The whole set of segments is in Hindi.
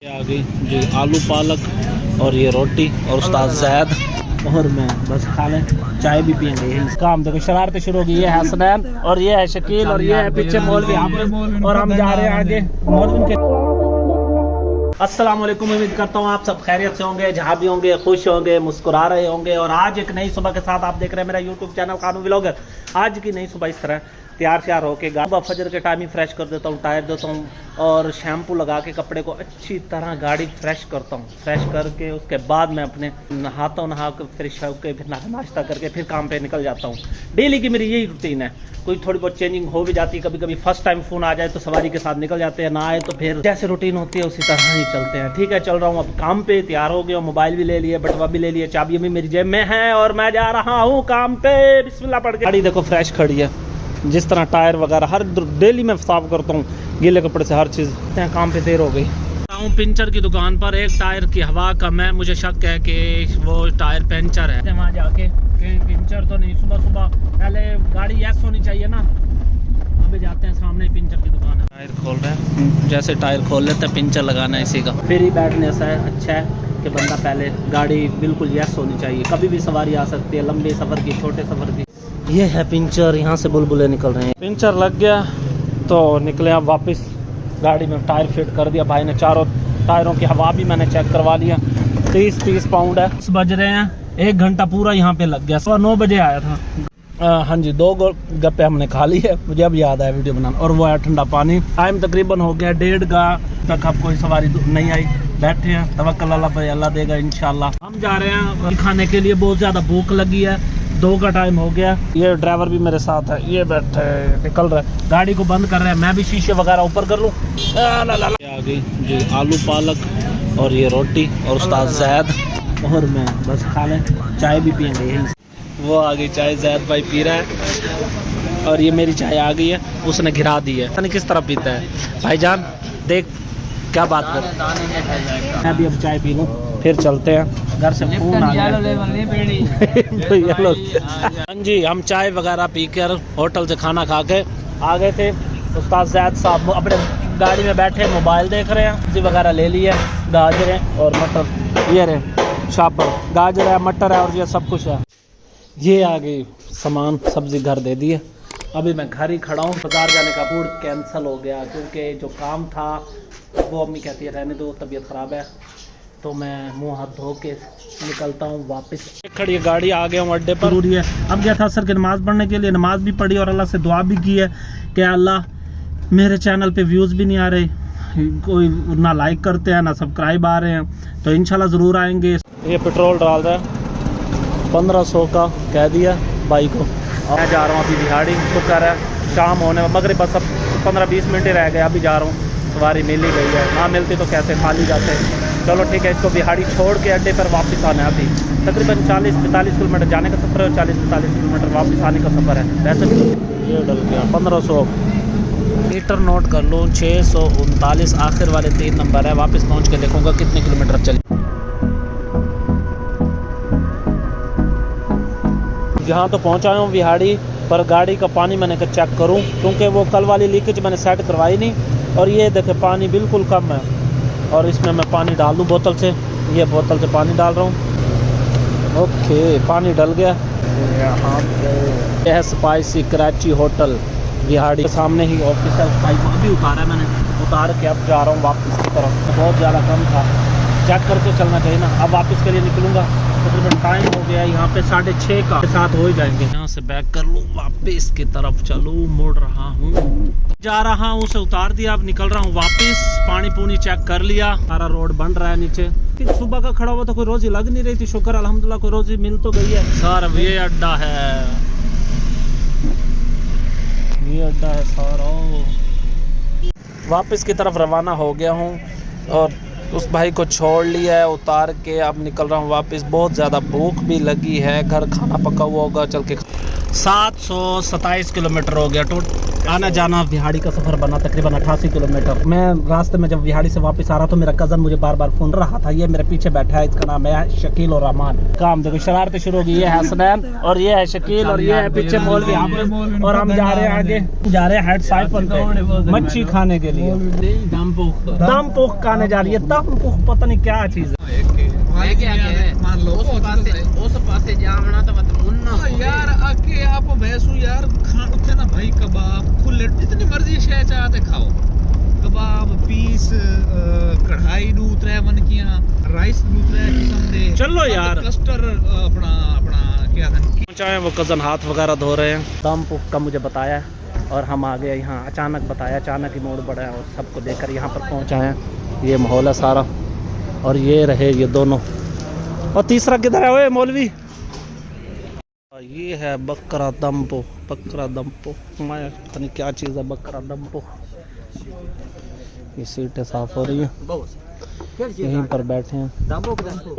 आ गई जी आलू पालक और ये रोटी और उस्ताद जैद और मैं बस खा लें चाय भी पियेंगे। यही काम देखो शरारतें शुरू हो गई। ये है हसनैन और ये है शकील और ये है पीछे मौलवी आमिर और हम जा रहे हैं आगे मौलवी के। अस्सलाम वालेकुम, उम्मीद करता हूँ आप सब खैरियत से होंगे, जहाँ भी होंगे खुश होंगे, मुस्कुरा रहे होंगे। और आज एक नई सुबह के साथ आप देख रहे हैं मेरा यूट्यूब चैनल कानू व्लॉगर। आज की नई सुबह इस तरह तैयार होके सुबह फजर के टाइम ही फ्रेश कर देता हूँ, टायर देता हूँ और शैम्पू लगा के कपड़े को अच्छी तरह गाड़ी फ्रेश करता हूँ। फ्रेश करके उसके बाद मैं अपने नहाता हूँ, नहा के फ्रेश होकर फिर नाश्ता करके फिर काम पे निकल जाता हूँ। डेली की मेरी यही रूटीन है। कोई थोड़ी बहुत चेंजिंग हो भी जाती है, कभी कभी फर्स्ट टाइम फ़ोन आ जाए तो सवारी के साथ निकल जाते हैं, ना आए तो फिर जैसे रूटीन होती है उसी तरह ही चलते हैं। ठीक है, चल रहा हूँ अब काम पे, तैयार हो गया, मोबाइल भी ले लिए, बटवा भी ले लिए, चाबी भी मेरी जेब में है और मैं जा रहा हूँ काम पे। बिस्मिल्लाह पढ़ के गाड़ी देखो फ्रेश खड़ी है, जिस तरह टायर वगैरह हर डेली मैं साफ करता हूँ गीले कपड़े से हर चीज़। काम पे देर हो गई। पिंचर की दुकान पर एक टायर की हवा कम है, मुझे शक है कि वो टायर पंचर है। वहाँ जाके पिंचर तो नहीं, सुबह सुबह पहले गाड़ी यस होनी चाहिए ना। अभी जाते हैं, सामने पिंचर की दुकान है। टायर खोल रहे हैं, जैसे टायर खोल लेते हैं पिंचर लगाना है इसी का। फिर ही बैठने से अच्छा है कि बंदा पहले गाड़ी बिल्कुल यस होनी चाहिए। कभी भी सवारी आ सकती है, लंबे सफ़र की, छोटे सफ़र की। ये है पिंचर, यहाँ से बुलबुले निकल रहे हैं। पिंचर लग गया तो निकले अब वापस गाड़ी में। टायर फिट कर दिया भाई ने, चारों टायरों की हवा भी मैंने चेक करवा लिया। 30 पाउंड है। बज रहे हैं, 1 घंटा पूरा यहाँ पे लग गया। 9 बजे आया था। हाँ जी, 2 गप्पे हमने खा ली है। मुझे अब याद आया वीडियो बनाना। और वो है ठंडा पानी। टाइम तकरीबन हो गया 1:30 का, तक अब कोई सवारी नहीं आई। बैठे हैं, तवक्कल अल्लाह पे, अल्लाह देगा इंशाल्लाह। हम जा रहे हैं खाने के लिए, बहुत ज़्यादा भूख लगी है। 2 का टाइम हो गया। ये ड्राइवर भी मेरे साथ है, ये बैठे निकल रहा है, गाड़ी को बंद कर रहे हैं। मैं भी शीशे वगैरह ऊपर कर लूँ। आ गई जी आलू पालक और ये रोटी और उस्ताद जैद और मैं बस खा लें चाय भी पियेंगे। यही वो आ गई चाय, जैद भाई पी रहा है और ये मेरी चाय आ गई है, उसने गिरा दी है। पता नहीं किस तरह पीता है भाईजान, देख क्या बात कर। मैं भी अब चाय पी लूँ फिर चलते हैं। घर से फोन आ गया। हाँ जी, हम चाय वगैरह पी कर होटल से खाना खा के आ गए थे। उस्ताद जैद साहब अपने गाड़ी में बैठे मोबाइल देख रहे हैं। सब्जी वगैरह ले ली है, गाजर है और मटर, ये रहे शापर, गाजर है, मटर है और ये सब कुछ है। ये आ गई सामान, सब्जी घर दे दी है। अभी मैं घर ही खड़ा हूँ। बाजार जाने का मूड कैंसिल हो गया क्योंकि जो काम था वो अम्मी कहती है रहने दो, तबीयत ख़राब है। तो मैं मुंह हाथ धो के निकलता हूँ वापस। खड़ी गाड़ी, आ गया हूँ अड्डे पर। जरूरी है, अब गया था असर की नमाज़ पढ़ने के लिए, नमाज़ भी पढ़ी और अल्लाह से दुआ भी की है कि अल्लाह मेरे चैनल पे व्यूज़ भी नहीं आ रहे, कोई ना लाइक करते हैं ना सब्सक्राइब आ रहे हैं, तो इंशाल्लाह ज़रूर आएंगे। ये पेट्रोल डाल रहा है, 1500 का कह दिया भाई को। मैं जा रहा हूँ अभी बिहाड़ी, शुक्र है शाम होने में, मगरिब बस अब 15-20 मिनट ही रह गए। अभी जा रहा हूँ, सवारी मिल ही गई है, ना मिलती तो कैसे खाली जाते। चलो ठीक है, इसको बिहाड़ी छोड़ के अड्डे पर वापस आना है। अभी तकरीबन 40-45 किलोमीटर जाने का सफ़र है और 40-45 किलोमीटर वापस आने का सफ़र है। वैसे ये डल गया 1500 मीटर, नोट कर लूँ 639 आखिर वाले 3 नंबर है। वापस पहुँच के देखूँगा कितने किलोमीटर चले। यहाँ तो पहुँचा हूँ बिहाड़ी पर, गाड़ी का पानी मैंने कहा चेक करूँ क्योंकि वो कल वाली लीकेज मैंने सेट करवाई नहीं। और ये देखे पानी बिल्कुल कम है और इसमें मैं पानी डाल दूँ बोतल से। ये बोतल से पानी डाल रहा हूँ। ओके, पानी डल गया। यहाँ पे यह है स्पाइसी कराची होटल बिहाड़ी के सामने ही ऑफिस है। उस भाई को अभी उतारा है मैंने, उतार के अब जा रहा हूँ वापस की तरफ। बहुत ज़्यादा कम था, चेक करके चलना चाहिए ना। अब वापस के लिए निकलूँगा, तकरीबन टाइम हो गया यहाँ पे 6:30 का, 7 हो ही जाएंगे। यहाँ से बैक कर लूँ, वापस की तरफ चलूँ, मुड़ रहा हूँ, जा रहा हूँ, उसे उतार दिया, अब निकल रहा हूँ वापस। पानी पूनी चेक कर लिया, सारा रोड बन रहा है नीचे। सुबह का खड़ा हुआ तो कोई रोजी लग नहीं रही थी, शुक्र अल्हम्दुलिल्लाह कोई रोजी मिल तो गई है। सर ये अड्डा है, ये अड्डा है सारा। वापस की तरफ रवाना हो गया हूँ और उस भाई को छोड़ लिया है उतार के। अब निकल रहा हूँ वापस। बहुत ज़्यादा भूख भी लगी है, घर खाना पका हुआ होगा चल के। 727 किलोमीटर हो गया आना जाना बिहाड़ी का सफर बना तकरीबन 88 किलोमीटर। मैं रास्ते में जब बिहाड़ी से वापस आ रहा तो मेरा कजन मुझे बार बार फोन रहा था। ये मेरे पीछे बैठा है, इसका नाम है शकील और रहमान। काम देखो, शरारतें शुरू हो गई। ये है हसनैन और ये है शकील और ये है पीछे मौलवी हाफिज। और हम जा रहे हैं आगे, जा रहे हैं हेड साइफन पे मच्छी खाने के लिए। दम पोख खाने जा रही है। दम पोख पता नहीं क्या चीज है। मान लो उस पासे जावना तो मत मुन्ना यार आके आप भैंसू यार खान उठे ना भाई, कबाब खुले जितनी मर्जी शे चाहते खाओ, कबाब पीस कढ़ाई नू त्रै मनकियां राइस नू त्रै किस्म दे। चलो यार क्लस्टर अपना अपना क्या था पहुंचाए, वो कज़न हाथ वगैरह धो रहे हैं। दम पुख का मुझे बताया और हम आ गए यहाँ। अचानक बताया, अचानक ही मोड़ बढ़ा और सबको देखकर यहाँ पर पहुँचाए हैं। ये माहौल है सारा और ये रहे ये दोनों। और तीसरा किधर है वो मौलवी? ये है बकरा दम पुख। बकरा दम पुख मैं पता नहीं क्या चीज़ है, बकरा दम पुख। ये सीटें साफ हो रही हैं, यहीं पर बैठे हैं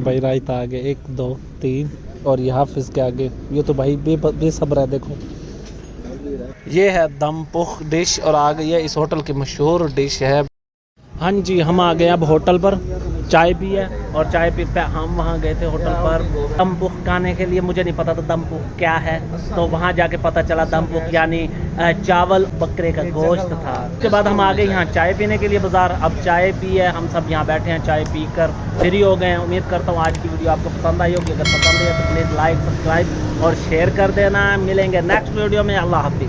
भाई। रायता आगे 1 2 3 और ये हाफिज के आगे ये तो भाई बेसब्र है। देखो ये है दम पुख डिश और आ गई है इस होटल की मशहूर डिश है। हाँ जी, हम आ गए अब होटल पर, चाय पी है और चाय पी पे हम वहाँ गए थे होटल पर दम पुख खाने के लिए। मुझे नहीं पता था दम पुख क्या है, तो वहाँ जाके पता चला दम पुख यानी चावल बकरे का गोश्त था। उसके बाद हम आ गए यहाँ चाय पीने के लिए बाज़ार। अब चाय पी है, हम सब यहाँ बैठे हैं, चाय पी कर फ्री हो गए हैं। उम्मीद करता हूँ आज की वीडियो आपको पसंद आई होगी। अगर पसंद आई तो प्लीज़ लाइक सब्सक्राइब और शेयर कर देना। मिलेंगे नेक्स्ट वीडियो में। अल्लाह हाफिज़।